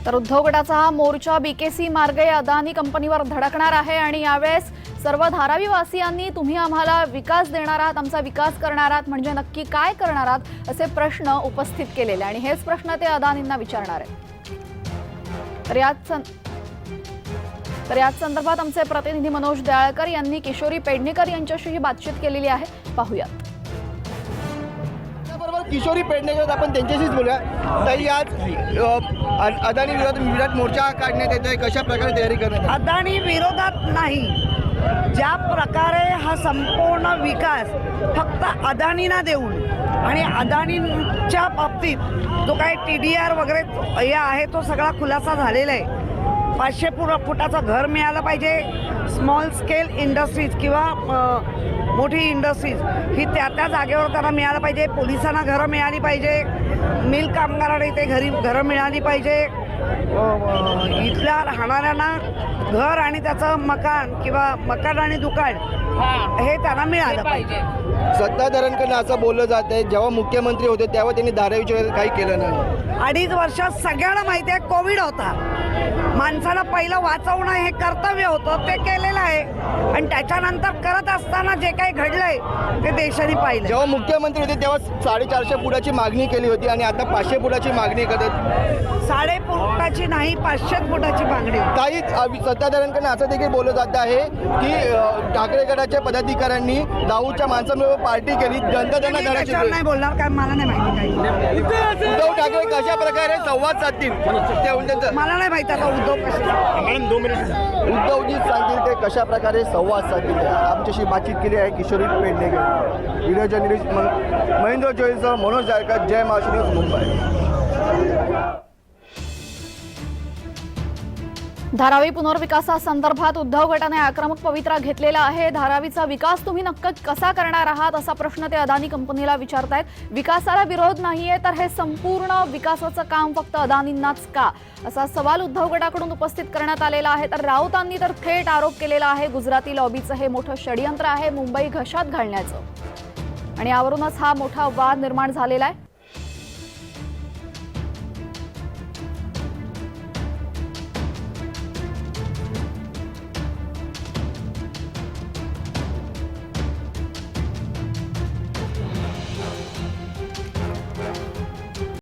तर उद्धव गटाचा हा मोर्चा बीकेसी मार्गे अदानी कंपनीवर धडकणार आहे आणि यावेळेस सर्व धारावी वासियांनी तुम्ही आम्हाला विकास देणार आहात, आमचा विकास करणार आहात म्हणजे नक्की काय करणार आहात असे प्रश्न उपस्थित केलेले आणि हेच प्रश्न ते अदानींना विचारणार आहेत। तर याच संदर्भात आमचे प्रतिनिधी मनोज दयाळकर यांनी किशोरी पेडणेकर यांच्याशी बातचीत केलेली आहे, पाहूयात। किशोरी पेडणेकर आपण त्यांच्याशीच बोलूया। तरी आज अदानी विरोधात मोर्चा काढण्यात येतोय, कशा प्रकारे तयारी करण्यात? अदानी विरोधात नाही, ज्या प्रकारे हा संपूर्ण विकास फक्त अदानींना देऊन आणि अदानींच्या बाबतीत जो काही TDR वगैरे हे आहे तो सगळा खुलासा झालेला आहे। 500 फुटाचं घर मिळालं पाहिजे, स्मॉल स्केल इंडस्ट्रीज किंवा मोठी इंडस्ट्रीज ही त्या जागेवर त्यांना मिळालं पाहिजे, पोलिसांना घरं मिळाली पाहिजे, मिल कामगारांना इथे घरं मिळाली पाहिजे, इथल्या राहणाऱ्यांना घर आणि त्याचं मकान आणि दुकान हे त्यांना मिळालं पाहिजे। सत्ताधाऱ्यांकडून असं बोललं जात आहे, जेव्हा मुख्यमंत्री होते तेव्हा त्यांनी धारावीच्या काही केलं नाही। 2.5 वर्षात सगळ्यांना माहिती आहे कोविड होता, माणसाला पहिलं वाचवणं हे कर्तव्य होतं, ते केलेलं आहे आणि त्याच्यानंतर करत असताना जे काही घडलंय ते देशाने पाहिलं। जेव्हा मुख्यमंत्री होते तेव्हा 450 फुटाची मागणी केली होती आणि आता 500 फुटाची मागणी करत। 500 फुटाची नाही, 500 फुटाची मागणी। काही सत्ताधाऱ्यांकडून असं देखील बोललं जात आहे की ठाकरे गटाच्या पदाधिकाऱ्यांनी दाऊदच्या माणसांबरोबर पार्टी केली, जनता त्यांना धडा नाही बोलणार कारण मला नाही माहिती काही। उद्धव ठाकरे कशा प्रकारे संवाद साधतील मला नाही माहिती आता उद्धवजी सांगतील ते कशा प्रकारे संवाद साधतील। आमच्याशी बातचीत केली आहे किशोरी पेडणेकर। व्हिडिओ जर्नलिस्ट महेंद्र जोईसह मनोज दयाळकर, जय महाराष्ट्र न्यूज, मुंबई। धारावी पुनर्विकासासंदर्भात उद्धव गटाने आक्रमक पवित्रा घेतलेला आहे। धारावीचा विकास तुम्ही नक्की कसा करणार आहात असा प्रश्न ते अदानी कंपनीला विचारतायत। विकासाला विरोध नाहीये तर हे संपूर्ण विकासाचं काम फक्त अदानींनाच का असा सवाल उद्धव गटाकडून उपस्थित करण्यात आलेला आहे। तर राऊतांनी तर थेट आरोप केलेला आहे गुजराती लॉबीचं हे मोठं षडयंत्र आहे मुंबई घशात घालण्याचं आणि यावरूनच हा मोठा वाद निर्माण झालेला आहे।